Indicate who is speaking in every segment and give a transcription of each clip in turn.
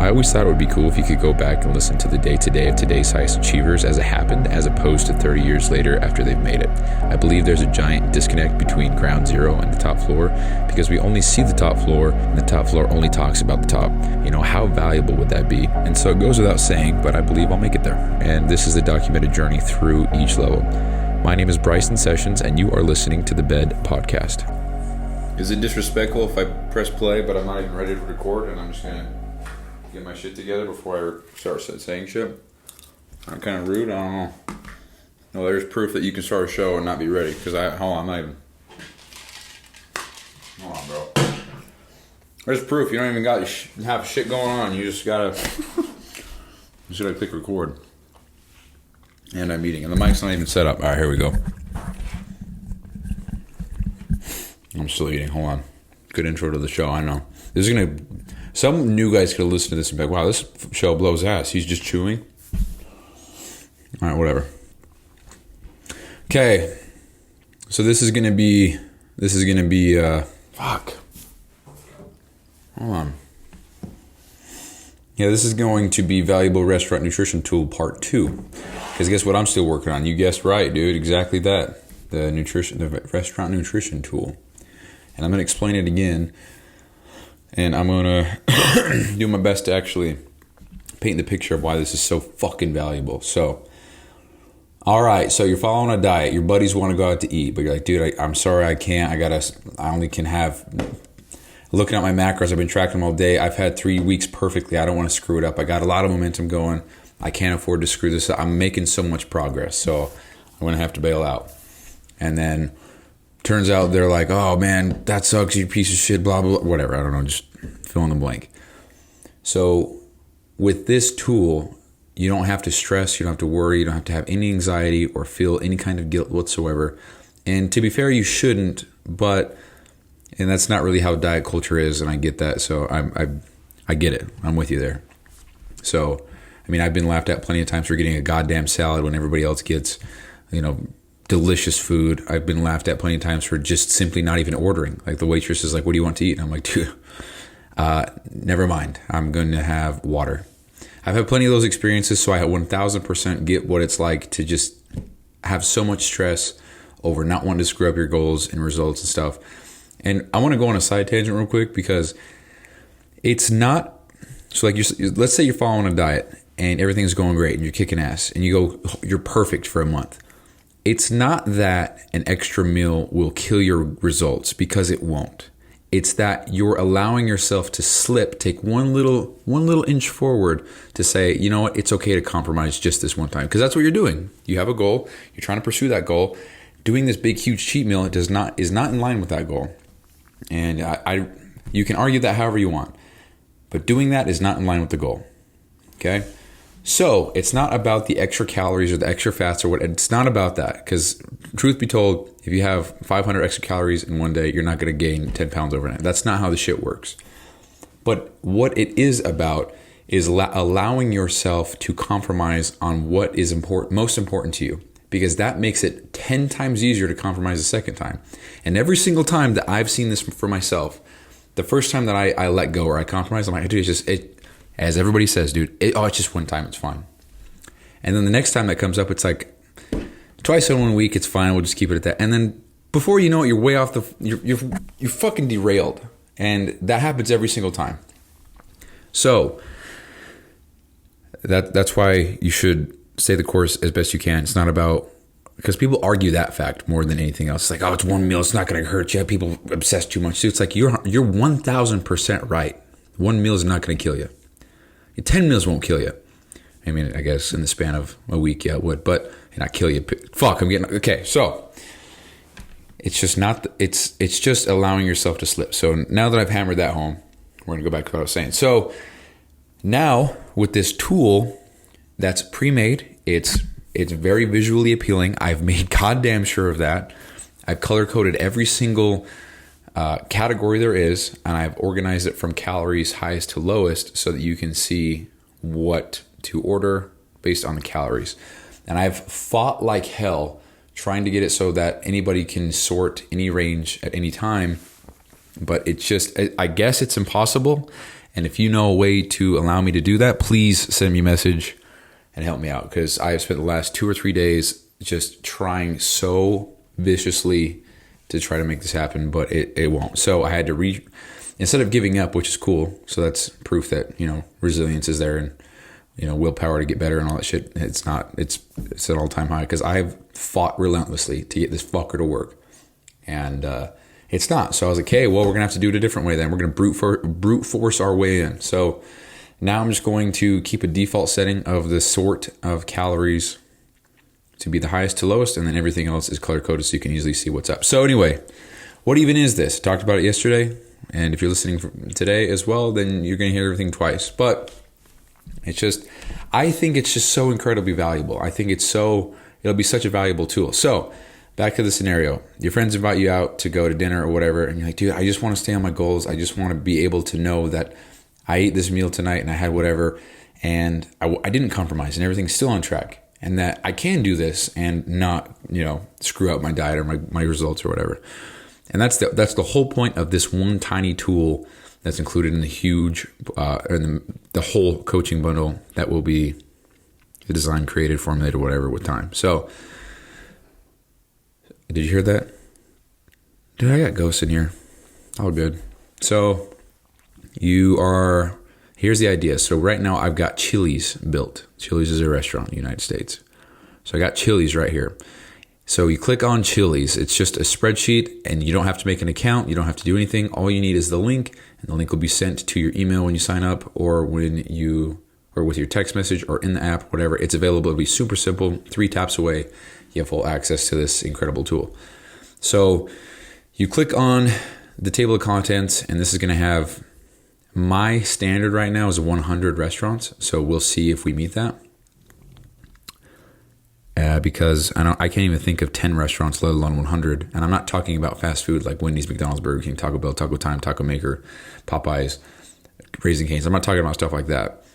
Speaker 1: I always thought it would be cool if you could go back and listen to the day-to-day of today's highest achievers as it happened, as opposed to 30 years later after they've made it. I believe there's a giant disconnect between ground zero and the top floor because we only see the top floor and the top floor only talks about the top. You know, how valuable would that be? And so it goes without saying, but I believe I'll make it there. And this is the documented journey through each level. My name is Bryson Sessions, and you are listening to the Bed Podcast.
Speaker 2: Is it disrespectful if I press play, but I'm not even ready to record, and I'm just gonna get my shit together before I start saying shit? I'm kind of rude. I don't know. No, there's proof that you can start a show and not be ready. Hold on, I'm not even. Hold on, bro. There's proof. You don't even got half shit going on. You just gotta click record. And I'm eating, and the mic's not even set up. All right, here we go. I'm still eating. Hold on. Good intro to the show. I know. This is some new guys could listen to this and be like, wow, this show blows ass. He's just chewing. All right, whatever. Okay. So this is gonna be fuck. Hold on. Yeah, this is going to be Valuable Restaurant Nutrition Tool Part 2. Because guess what I'm still working on? You guessed right, dude. Exactly that. The restaurant nutrition tool. And I'm going to explain it again. And I'm going to do my best to actually paint the picture of why this is so fucking valuable. So, all right. So you're following a diet. Your buddies want to go out to eat. But you're like, dude, I'm sorry I can't. I only can have... Looking at my macros, I've been tracking them all day. I've had 3 weeks perfectly. I don't want to screw it up. I got a lot of momentum going. I can't afford to screw this up. I'm making so much progress, so I'm going to have to bail out. And then turns out they're like, oh, man, that sucks, you piece of shit, blah, blah, blah. Whatever, I don't know, just fill in the blank. So with this tool, you don't have to stress, you don't have to worry, you don't have to have any anxiety or feel any kind of guilt whatsoever. And to be fair, you shouldn't, and that's not really how diet culture is, and I get that, so I get it. I'm with you there. So, I mean, I've been laughed at plenty of times for getting a goddamn salad when everybody else gets, delicious food. I've been laughed at plenty of times for just simply not even ordering. Like the waitress is like, what do you want to eat? And I'm like, dude, never mind. I'm going to have water. I've had plenty of those experiences, so I 1000% get what it's like to just have so much stress over not wanting to screw up your goals and results and stuff. And I want to go on a side tangent real quick because it's not, so like let's say you're following a diet and everything's going great and you're kicking ass and you're perfect for a month. It's not that an extra meal will kill your results, because it won't. It's that you're allowing yourself to slip, take one little inch forward to say, you know what, it's okay to compromise just this one time. Because that's what you're doing. You have a goal, you're trying to pursue that goal. Doing this big, huge cheat meal is not in line with that goal. And you can argue that however you want, but doing that is not in line with the goal. Okay? So it's not about the extra calories or the extra fats or what. It's not about that, because truth be told, if you have 500 extra calories in one day, you're not going to gain 10 pounds overnight. That's not how the shit works. But what it is about is allowing yourself to compromise on what is most important to you. Because that makes it 10 times easier to compromise the second time. And every single time that I've seen this for myself, the first time that I let go or I compromise, I'm like, dude, as everybody says, dude, it's just one time, it's fine. And then the next time that comes up, it's like twice in 1 week, it's fine, we'll just keep it at that. And then before you know it, you're way off you're fucking derailed. And that happens every single time. So that's why you should stay the course as best you can. It's not about, because people argue that fact more than anything else. It's like, oh, it's one meal, it's not going to hurt you. People obsess too much. So it's like you're 1000% right. One meal is not going to kill you. 10 meals won't kill you. I mean, I guess in the span of a week, yeah, it would, but not kill you. Fuck, I'm getting okay. So it's just not. It's just allowing yourself to slip. So now that I've hammered that home, we're gonna go back to what I was saying. So now with this tool that's pre-made, it's very visually appealing. I've made goddamn sure of that. I've color-coded every single category there is, and I've organized it from calories highest to lowest so that you can see what to order based on the calories. And I've fought like hell trying to get it so that anybody can sort any range at any time. But it's just, I guess it's impossible. And if you know a way to allow me to do that, please send me a message and help me out, because I have spent the last 2 or 3 days just trying so viciously to try to make this happen, but it won't. So I had to instead of giving up, which is cool. So that's proof that, resilience is there, and, willpower to get better and all that shit. It's an all-time high, because I've fought relentlessly to get this fucker to work. And it's not. So I was like, okay, well, we're going to have to do it a different way then. We're going to brute force our way in. So now I'm just going to keep a default setting of the sort of calories to be the highest to lowest, and then everything else is color-coded so you can easily see what's up. So anyway, what even is this? I talked about it yesterday, and if you're listening today as well, then you're going to hear everything twice. But I think it's just so incredibly valuable. I think it'll be such a valuable tool. So back to the scenario. Your friends invite you out to go to dinner or whatever, and you're like, dude, I just want to stay on my goals. I just want to be able to know that I ate this meal tonight and I had whatever, and I didn't compromise, and everything's still on track, and that I can do this and not, screw up my diet or my results or whatever. And that's the whole point of this one tiny tool that's included in the huge, the whole coaching bundle that will be designed, created, formulated, whatever with time. So, did you hear that? Dude, I got ghosts in here. All good. So, here's the idea. So right now I've got Chili's built. Chili's is a restaurant in the United States. So I got Chili's right here. So you click on Chili's. It's just a spreadsheet, and you don't have to make an account. You don't have to do anything. All you need is the link, and the link will be sent to your email when you sign up, or with your text message, or in the app, whatever. It's available. It'll be super simple. 3 taps away, you have full access to this incredible tool. So you click on the table of contents, and this is going to have, my standard right now is 100 restaurants. So we'll see if we meet that. Because I can't even think of 10 restaurants, let alone 100. And I'm not talking about fast food like Wendy's, McDonald's, Burger King, Taco Bell, Taco Time, Taco Maker, Popeyes, Raising Cane's. I'm not talking about stuff like that.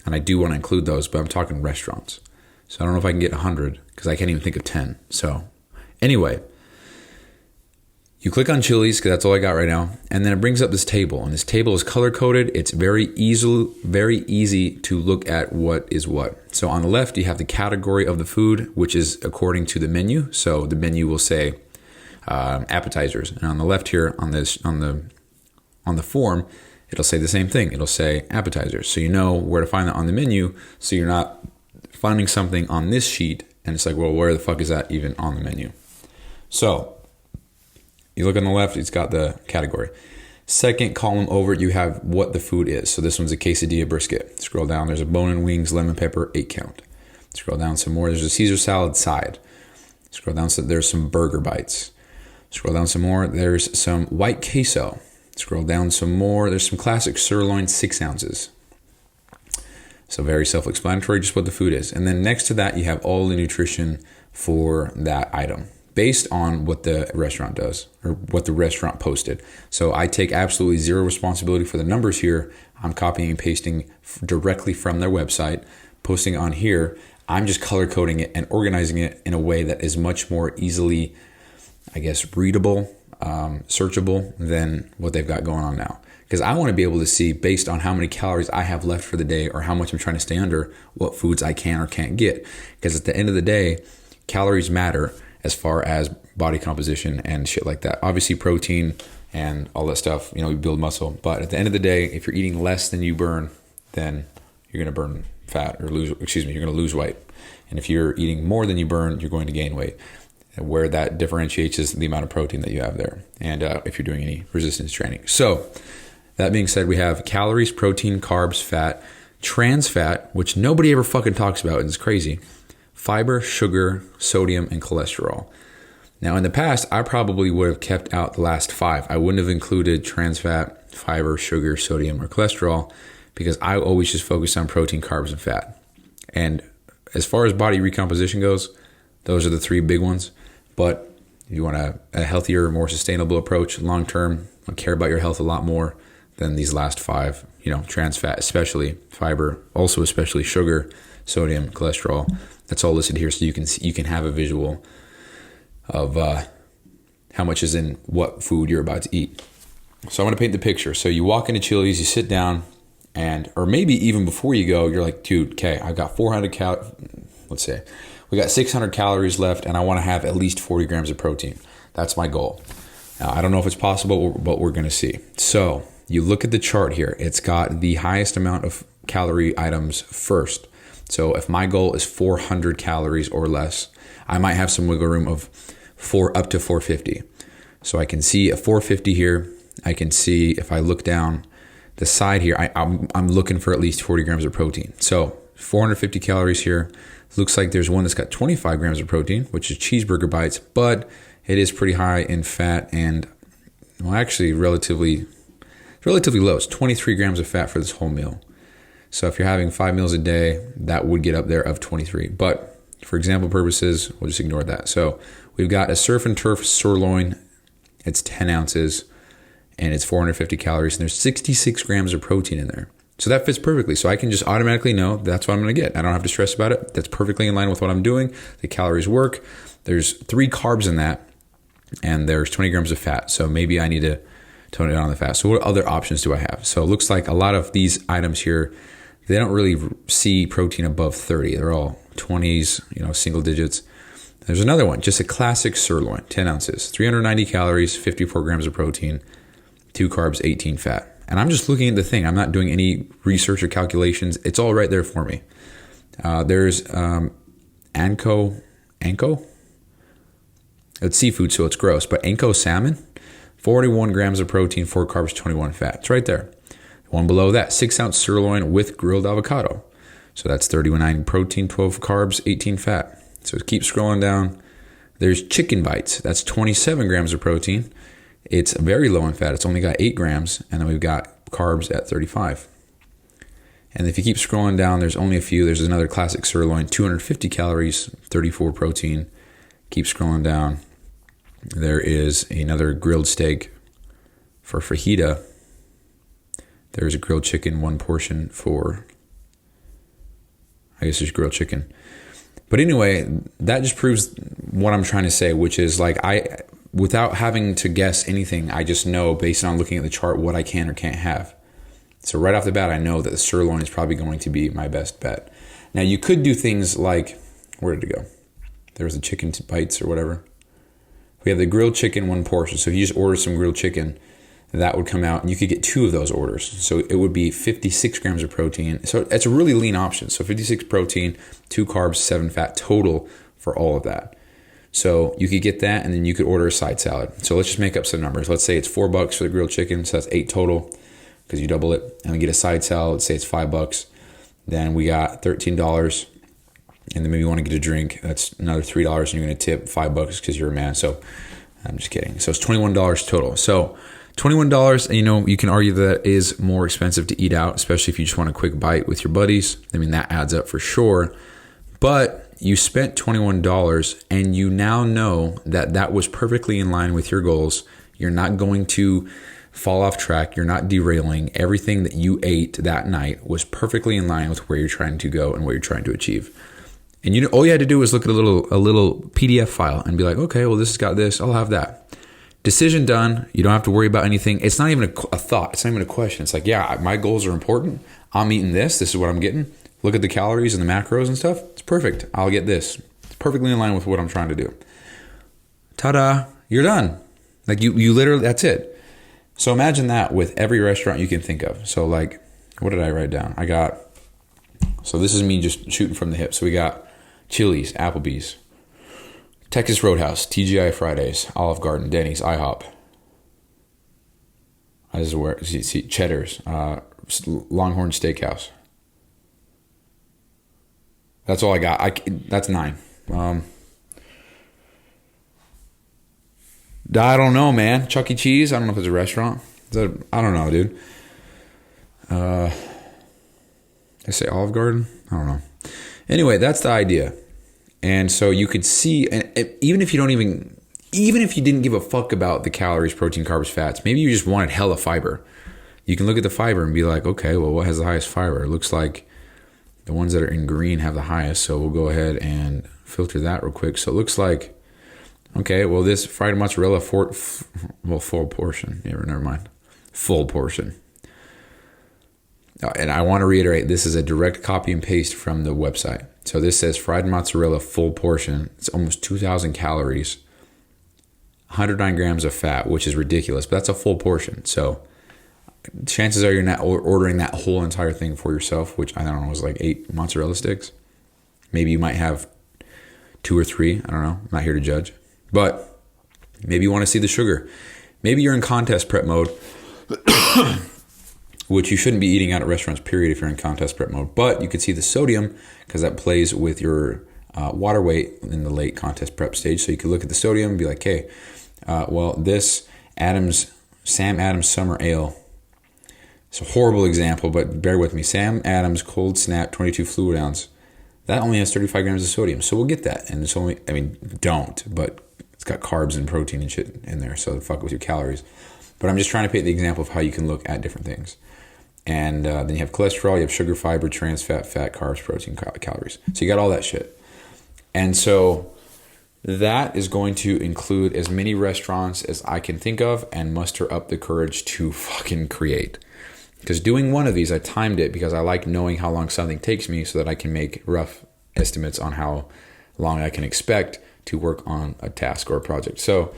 Speaker 2: And I do want to include those, but I'm talking restaurants. So I don't know if I can get 100, because I can't even think of 10. So anyway, you click on Chili's, because that's all I got right now. And then it brings up this table. And this table is color-coded. It's very easy to look at what is what. So on the left, you have the category of the food, which is according to the menu. So the menu will say appetizers. And on the left here, on the form, it'll say the same thing. It'll say appetizers. So you know where to find that on the menu. So you're not finding something on this sheet, and it's like, well, where the fuck is that even on the menu? So you look on the left, it's got the category. Second column over, you have what the food is. So this one's a quesadilla brisket. Scroll down, there's a bone and wings, lemon pepper, 8 count. Scroll down some more, there's a Caesar salad side. Scroll down, so there's some burger bites. Scroll down some more, there's some white queso. Scroll down some more, there's some classic sirloin, 6 ounces. So very self-explanatory, just what the food is. And then next to that, you have all the nutrition for that item, based on what the restaurant does, or what the restaurant posted. So I take absolutely zero responsibility for the numbers here. I'm copying and pasting directly from their website, posting on here. I'm just color coding it and organizing it in a way that is much more easily, readable, searchable than what they've got going on now. Because I want to be able to see, based on how many calories I have left for the day, or how much I'm trying to stay under, what foods I can or can't get. Because at the end of the day, calories matter as far as body composition and shit like that. Obviously protein and all that stuff, we build muscle. But at the end of the day, if you're eating less than you burn, then you're going to burn fat, you're going to lose weight. And if you're eating more than you burn, you're going to gain weight. And where that differentiates is the amount of protein that you have there. And if you're doing any resistance training. So that being said, we have calories, protein, carbs, fat, trans fat, which nobody ever fucking talks about, and it's crazy. Fiber, sugar, sodium, and cholesterol. Now, in the past, I probably would have kept out the last 5. I wouldn't have included trans fat, fiber, sugar, sodium, or cholesterol, because I always just focused on protein, carbs, and fat. And as far as body recomposition goes, those are the 3 big ones. But if you want a healthier, more sustainable approach long-term, care about your health a lot more than these last 5, trans fat, especially fiber, also especially sugar, sodium, cholesterol. That's all listed here, so you can have a visual of how much is in what food you're about to eat. So I'm going to paint the picture. So you walk into Chili's, you sit down, or maybe even before you go, you're like, dude, okay, I've got 400 let's say we got 600 calories left and I want to have at least 40 grams of protein. That's my goal. Now, I don't know if it's possible, but we're going to see. So you look at the chart here. It's got the highest amount of calorie items first. So if my goal is 400 calories or less, I might have some wiggle room of up to 450. So I can see a 450 here. I can see if I look down the side here, I'm looking for at least 40 grams of protein. So 450 calories here. Looks like there's one that's got 25 grams of protein, which is cheeseburger bites, but it is pretty high in fat and, well, actually relatively low. It's 23 grams of fat for this whole meal. So if you're having 5 meals a day, that would get up there of 23. But for example purposes, we'll just ignore that. So we've got a surf and turf sirloin. It's 10 ounces and it's 450 calories and there's 66 grams of protein in there. So that fits perfectly. So I can just automatically know that's what I'm going to get. I don't have to stress about it. That's perfectly in line with what I'm doing. The calories work. There's 3 carbs in that and there's 20 grams of fat. So maybe I need to tone it down on the fat. So what other options do I have? So it looks like a lot of these items here, they don't really see protein above 30. They're all 20s, single digits. There's another one, just a classic sirloin, 10 ounces, 390 calories, 54 grams of protein, 2 carbs, 18 fat. And I'm just looking at the thing. I'm not doing any research or calculations. It's all right there for me. There's Anko. It's seafood, so it's gross. But Anko salmon, 41 grams of protein, 4 carbs, 21 fat. It's right there. One below that, 6-ounce sirloin with grilled avocado. So that's 39 protein, 12 carbs, 18 fat. So keep scrolling down. There's chicken bites. That's 27 grams of protein. It's very low in fat. It's only got 8 grams. And then we've got carbs at 35. And if you keep scrolling down, there's only a few. There's another classic sirloin, 250 calories, 34 protein. Keep scrolling down. There is another grilled steak for fajita. There's a grilled chicken, 1 portion for, I guess there's grilled chicken. But anyway, that just proves what I'm trying to say, which is like without having to guess anything, I just know based on looking at the chart what I can or can't have. So right off the bat, I know that the sirloin is probably going to be my best bet. Now you could do things like, where did it go? There was the chicken bites or whatever. We have the grilled chicken, 1 portion. So if you just order some grilled chicken, that would come out and you could get 2 of those orders. So it would be 56 grams of protein. So it's a really lean option. So 56 protein, 2 carbs, 7 fat total for all of that. So you could get that and then you could order a side salad. So let's just make up some numbers. Let's say it's $4 for the grilled chicken. So that's 8 total because you double it. And we get a side salad. Let's say it's $5. Then we got $13. And then maybe you want to get a drink. That's another $3 and you're going to tip $5 because you're a man. So I'm just kidding. So it's $21 total. So $21, you can argue that is more expensive to eat out, especially if you just want a quick bite with your buddies. I mean, that adds up for sure. But you spent $21 and you now know that that was perfectly in line with your goals. You're not going to fall off track. You're not derailing. Everything that you ate that night was perfectly in line with where you're trying to go and what you're trying to achieve. And all you had to do was look at a little PDF file and be like, okay, well, this has got this. I'll have that. Decision done. You don't have to worry about anything. It's not even a thought. It's not even a question. It's like, yeah, my goals are important. I'm eating this. This is what I'm getting. Look at the calories and the macros and stuff. It's perfect. I'll get this. It's perfectly in line with what I'm trying to do. Ta-da. You're done. Like you literally, that's it. So imagine that with every restaurant you can think of. So like, what did I write down? So this is me just shooting from the hip. So we got Chili's, Applebee's, Texas Roadhouse, TGI Fridays, Olive Garden, Denny's, IHOP. This is where see Cheddar's, Longhorn Steakhouse. That's all I got. That's 9. I don't know, man. Chuck E. Cheese. I don't know if it's a restaurant. I don't know, dude. I say Olive Garden. I don't know. Anyway, that's the idea. And so you could see, and even if you didn't give a fuck about the calories, protein, carbs, fats, maybe you just wanted hella fiber. You can look at the fiber and be like, okay, well, what has the highest fiber? It looks like the ones that are in green have the highest. So we'll go ahead and filter that real quick. So it looks like, okay, well, this fried mozzarella, full portion. Yeah, never mind. Full portion.
Speaker 1: And I want to reiterate, this is a direct copy and paste from the website. So this says fried mozzarella full portion. It's almost 2,000 calories, 109 grams of fat, which is ridiculous, but that's a full portion. So chances are you're not ordering that whole entire thing for yourself, which I don't know, was like 8 mozzarella sticks. Maybe you might have 2 or 3. I don't know. I'm not here to judge. But maybe you want to see the sugar. Maybe you're in contest prep mode, which you shouldn't be eating out at restaurants, period, if you're in contest prep mode. But you could see the sodium because that plays with your water weight in the late contest prep stage. So you could look at the sodium and be like, hey, this Sam Adams Summer Ale, it's a horrible example, but bear with me. Sam Adams Cold Snap 22 fluid ounce, that only has 35 grams of sodium. So we'll get that. And it's only, don't, but it's got carbs and protein and shit in there. So fuck with your calories. But I'm just trying to paint the example of how you can look at different things. And then you have cholesterol, you have sugar, fiber, trans fat, carbs, protein, calories. So you got all that shit. And so that is going to include as many restaurants as I can think of and muster up the courage to fucking create. Because doing one of these, I timed it because I like knowing how long something takes me so that I can make rough estimates on how long I can expect to work on a task or a project. So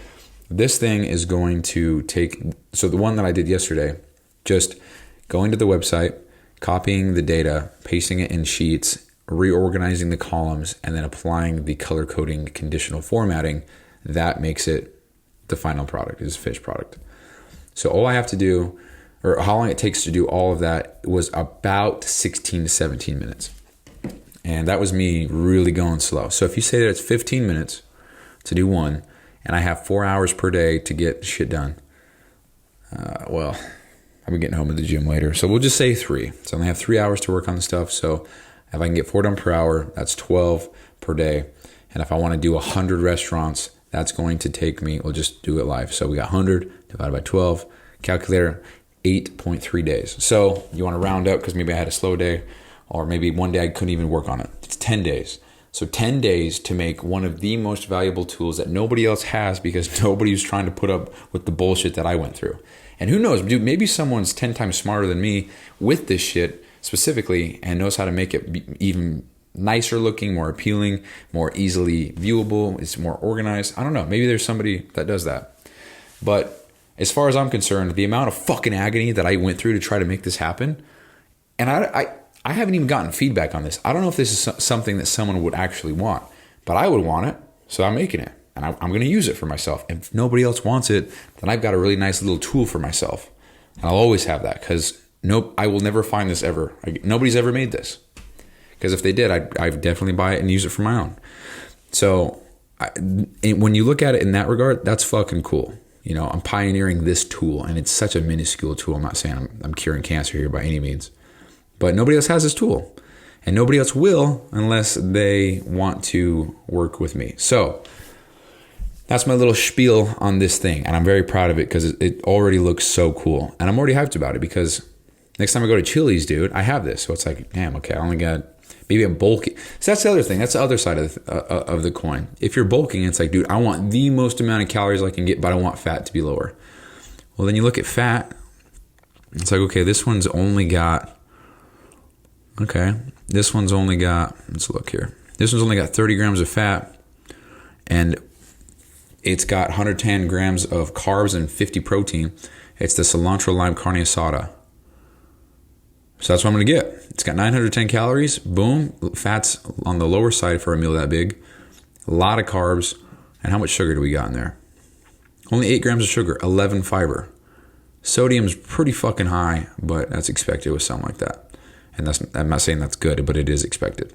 Speaker 1: this thing is going to take, so the one that I did yesterday, just going to the website, copying the data, pasting it in sheets, reorganizing the columns, and then applying the color coding conditional formatting, that makes it the final product, is a finished product. So all I have to do, or how long it takes to do all of that, was about 16 to 17 minutes. And that was me really going slow. So if you say that it's 15 minutes to do one, and I have 4 hours per day to get shit done, well, I'll be getting home at the gym later. So we'll just say 3. So I only have 3 hours to work on the stuff. So if I can get 4 done per hour, that's 12 per day. And if I want to do 100 restaurants, that's going to take me, we'll just do it live. So we got 100 divided by 12, calculator, 8.3 days. So you want to round up because maybe I had a slow day, or maybe one day I couldn't even work on it. It's 10 days. So 10 days to make one of the most valuable tools that nobody else has because nobody's trying to put up with the bullshit that I went through. And who knows, dude, maybe someone's 10 times smarter than me with this shit specifically and knows how to make it even nicer looking, more appealing, more easily viewable. It's more organized. I don't know. Maybe there's somebody that does that. But as far as I'm concerned, the amount of fucking agony that I went through to try to make this happen, and I haven't even gotten feedback on this. I don't know if this is something that someone would actually want, but I would want it, so I'm making it. And I'm going to use it for myself. And if nobody else wants it, then I've got a really nice little tool for myself. And I'll always have that because I will never find this ever. Nobody's ever made this. Because if they did, I'd definitely buy it and use it for my own. So when you look at it in that regard, that's fucking cool. You know, I'm pioneering this tool, and it's such a minuscule tool. I'm not saying I'm curing cancer here by any means. But nobody else has this tool. And nobody else will unless they want to work with me. So that's my little spiel on this thing. And I'm very proud of it because it already looks so cool. And I'm already hyped about it because next time I go to Chili's, dude, I have this. So it's like, damn, okay, I only got, maybe I'm bulky. So that's the other thing. That's the other side of the coin. If you're bulking, it's like, dude, I want the most amount of calories I can get, but I want fat to be lower. Well, then you look at fat. It's like, okay, this one's only got, let's look here. This one's only got 30 grams of fat, and it's got 110 grams of carbs and 50 protein. It's the cilantro lime carne asada. So that's what I'm going to get. It's got 910 calories. Boom. Fat's on the lower side for a meal that big. A lot of carbs. And how much sugar do we got in there? Only 8 grams of sugar, 11 fiber. Sodium's pretty fucking high, but that's expected with something like that. And I'm not saying that's good, but it is expected.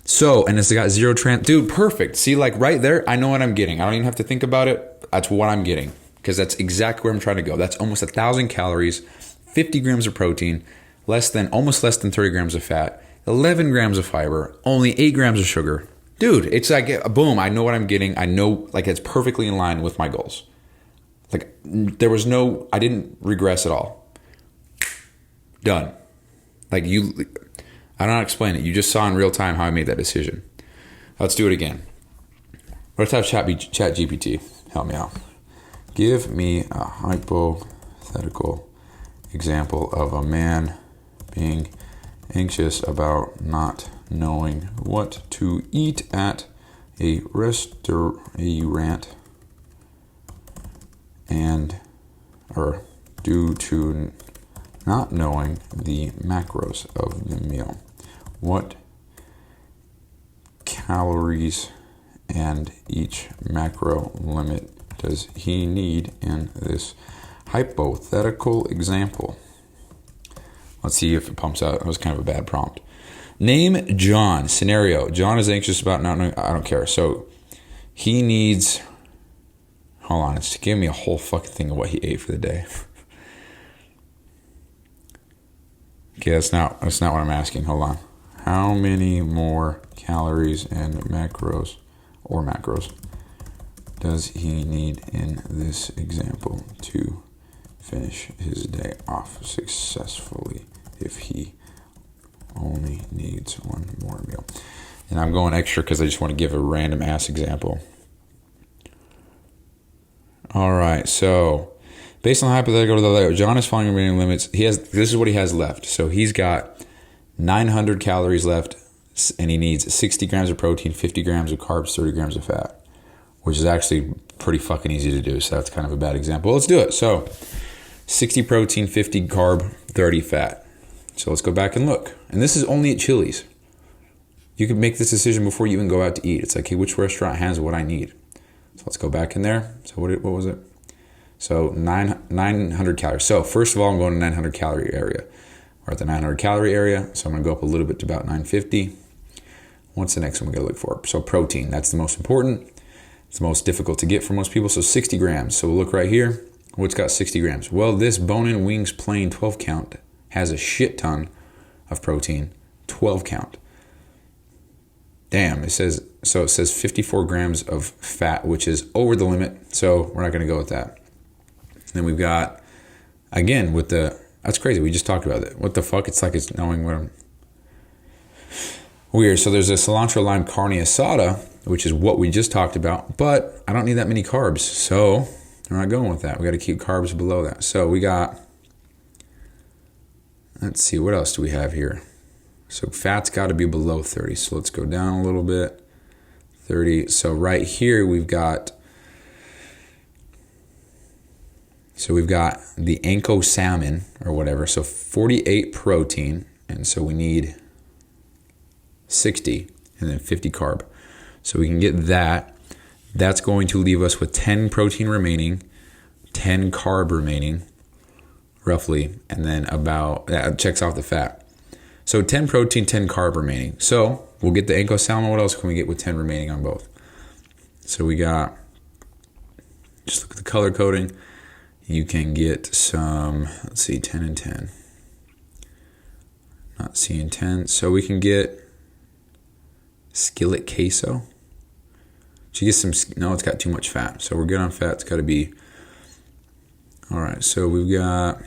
Speaker 1: So, and it's got 0 trans, dude, perfect. See, like right there, I know what I'm getting. I don't even have to think about it. That's what I'm getting because that's exactly where I'm trying to go. That's almost 1,000 calories, 50 grams of protein, almost less than 30 grams of fat, 11 grams of fiber, only 8 grams of sugar. Dude, it's like, boom, I know what I'm getting. I know, like, it's perfectly in line with my goals. Like, I didn't regress at all. Done. Like, I don't know how to explain it. You just saw in real time how I made that decision. Let's do it again. Let's have ChatGPT help me out. Give me a hypothetical example of a man
Speaker 2: being anxious about not knowing what to eat at a restaurant or due to not knowing the macros of the meal. What calories and each macro limit does he need in this hypothetical example? Let's see if it pumps out. That was kind of a bad prompt. Name John. Scenario. John is anxious about not knowing. I don't care. So he needs. Hold on. It's giving me a whole fucking thing of what he ate for the day. Okay, that's not what I'm asking. Hold on. How many more calories and macros does he need in this example to finish his day off successfully if he only needs one more meal? And I'm going extra because I just want to give a random ass example. All right, so based on the hypothetical, John is following remaining limits. This is what he has left. So he's got 900 calories left, and he needs 60 grams of protein, 50 grams of carbs, 30 grams of fat, which is actually pretty fucking easy to do. So that's kind of a bad example. Let's do it. So 60 protein, 50 carb, 30 fat. So let's go back and look. And this is only at Chili's. You can make this decision before you even go out to eat. It's like, hey, which restaurant has what I need? So let's go back in there. So what was it? So 900 calories. So first of all, I'm going to 900 calorie area. We're at the 900 calorie area. So I'm going to go up a little bit to about 950. What's the next one we're going to look for? So protein, that's the most important. It's the most difficult to get for most people. So 60 grams. So we'll look right here. What's got 60 grams? Well, this bone-in wings plain 12 count has a shit ton of protein, 12 count. Damn, it says 54 grams of fat, which is over the limit. So we're not going to go with that. Then we've got, again, that's crazy. We just talked about it. What the fuck? It's like it's knowing what I'm... Weird. So there's a cilantro lime carne asada, which is what we just talked about, but I don't need that many carbs. So we're not going with that. We got to keep carbs below that. So we got, let's see, what else do we have here? So fat's got to be below 30. So let's go down a little bit. 30. So right here we've got the Anko salmon or whatever. So 48 protein. And so we need 60 and then 50 carb. So we can get that. That's going to leave us with 10 protein remaining, 10 carb remaining, roughly. And then that checks off the fat. So 10 protein, 10 carb remaining. So we'll get the Anko salmon. What else can we get with 10 remaining on both? So we got, just look at the color coding. You can get some, let's see, 10 and 10. Not seeing 10. So we can get skillet queso. So you get some, no, it's got too much fat. So we're good on fat. It's got to be, all right. So we've got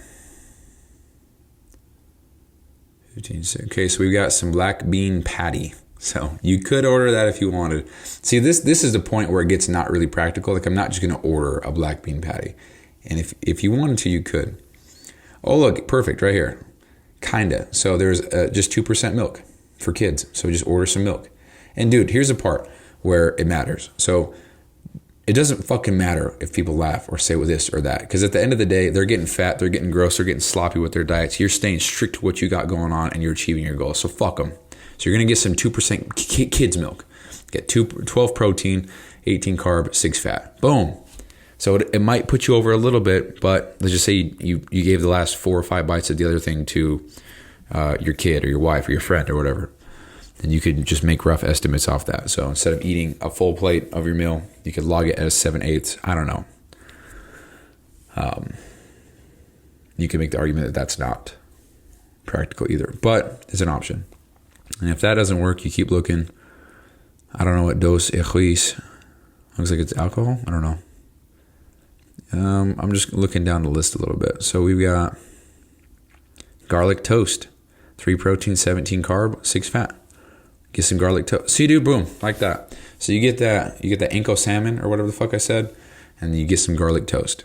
Speaker 2: 15. Okay, so we've got some black bean patty. So you could order that if you wanted. See, this is the point where it gets not really practical. Like I'm not just going to order a black bean patty. And if you wanted to, you could. Oh, look, perfect right here. Kinda. So there's just 2% milk for kids. So just order some milk. And dude, here's the part where it matters. So it doesn't fucking matter if people laugh or say this or that. Because at the end of the day, they're getting fat, they're getting gross, they're getting sloppy with their diets. You're staying strict to what you got going on and you're achieving your goals. So fuck them. So you're going to get some 2% kids milk. Get 12 protein, 18 carb, 6 fat. Boom. So it might put you over a little bit, but let's just say you gave the last 4 or 5 bites of the other thing to your kid or your wife or your friend or whatever. And you could just make rough estimates off that. So instead of eating a full plate of your meal, you could log it as 7/8. I don't know. You can make the argument that that's not practical either, but it's an option. And if that doesn't work, you keep looking. I don't know what dos equis. Looks like it's alcohol. I don't know. I'm just looking down the list a little bit. So we've got garlic toast, 3 protein, 17 carb, 6 fat. Get some garlic toast. See, dude, boom, like that. So you get that Anko salmon or whatever the fuck I said, and you get some garlic toast.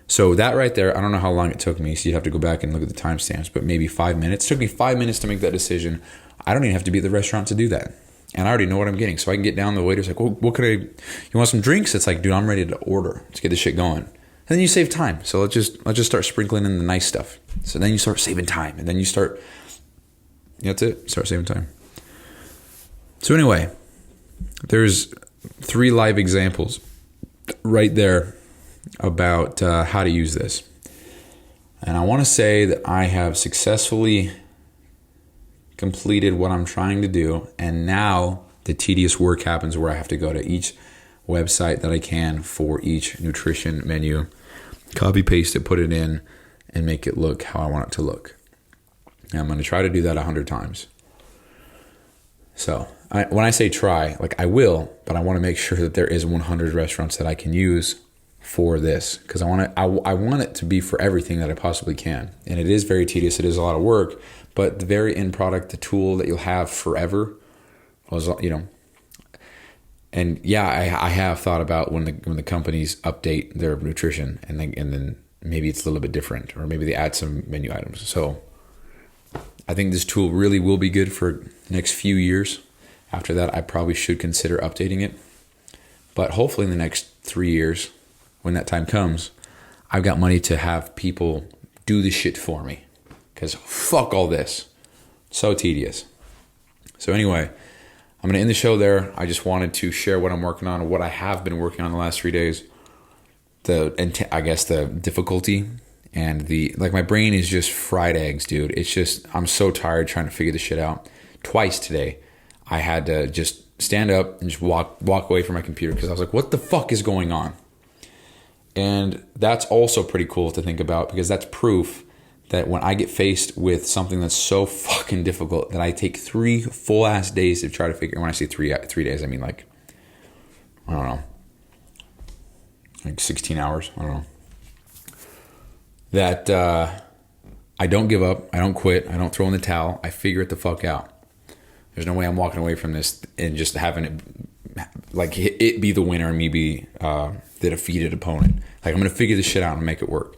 Speaker 2: So that right there, I don't know how long it took me, so you'd have to go back and look at the timestamps, but maybe 5 minutes. It took me 5 minutes to make that decision. I don't even have to be at the restaurant to do that. And I already know what I'm getting. So I can get down, the waiter's like, well, what could you want some drinks? It's like, dude, I'm ready to order. Let's get this shit going. And then you save time. So let's just start sprinkling in the nice stuff. So then you start saving time. And then that's it. Start saving time. So anyway, there's 3 live examples right there about how to use this. And I want to say that I have successfully completed what I'm trying to do, and now the tedious work happens where I have to go to each website that I can for each nutrition menu, copy paste it, put it in, and make it look how I want it to look. And I'm going to try to do that 100 times. So when I say try, like I will, but I want to make sure that there is 100 restaurants that I can use for this, because I want it to be for everything that I possibly can. And it is very tedious. It is a lot of work, but the very end product, the tool that you'll have forever, was, and yeah, I have thought about when the companies update their nutrition, and then maybe it's a little bit different, or maybe they add some menu items. So I think this tool really will be good for the next few years. After that, I probably should consider updating it. But hopefully in the next 3 years, when that time comes, I've got money to have people do the shit for me. Because fuck all this. So tedious. So anyway, I'm going to end the show there. I just wanted to share what I'm working on, what I have been working on the last 3 days. The difficulty and my brain is just fried eggs, dude. It's just, I'm so tired trying to figure this shit out. Twice today, I had to just stand up and just walk away from my computer because I was like, what the fuck is going on? And that's also pretty cool to think about, because that's proof that when I get faced with something that's so fucking difficult that I take 3 full ass days to try to figure. When I say 3 days, I mean I don't know, like 16 hours. I don't know. That I don't give up. I don't quit. I don't throw in the towel. I figure it the fuck out. There's no way I'm walking away from this and just having it be the winner and me be the defeated opponent. Like, I'm going to figure this shit out and make it work.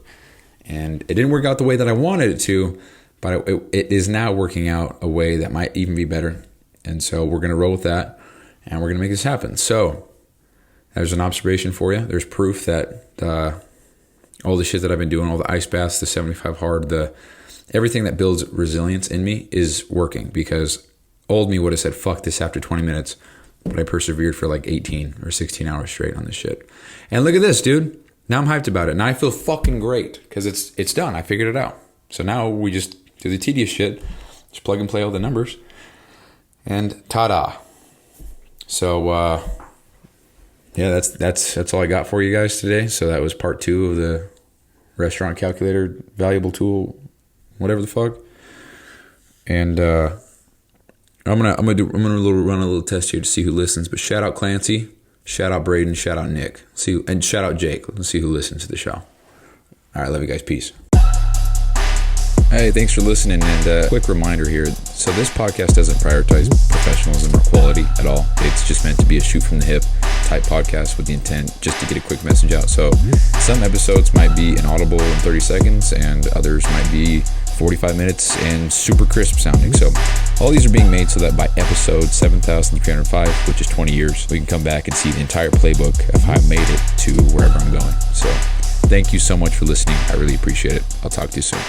Speaker 2: And it didn't work out the way that I wanted it to, but it is now working out a way that might even be better. And so we're going to roll with that, and we're going to make this happen. So there's an observation for you. There's proof that all the shit that I've been doing, all the ice baths, the 75 hard, everything that builds resilience in me is working, because old me would have said, fuck this after 20 minutes. But I persevered for like 18 or 16 hours straight on this shit. And look at this, dude. Now I'm hyped about it. Now I feel fucking great because it's done. I figured it out. So now we just do the tedious shit. Just plug and play all the numbers. And ta-da. So, yeah, that's all I got for you guys today. So that was part 2 of the restaurant calculator, valuable tool, whatever the fuck. And I'm gonna run a little test here to see who listens. But shout out Clancy, shout out Braden, shout out Nick, and shout out Jake. Let's see who listens to the show. All right, love you guys. Peace. Hey, thanks for listening. And quick reminder here. So this podcast doesn't prioritize professionalism or quality at all. It's just meant to be a shoot from the hip type podcast with the intent just to get a quick message out. So some episodes might be inaudible in 30 seconds and others might be 45 minutes and super crisp sounding. So all these are being made so that by episode 7,305, which is 20 years, we can come back and see the entire playbook of how I made it to wherever I'm going. So thank you so much for listening. I really appreciate it. I'll talk to you soon.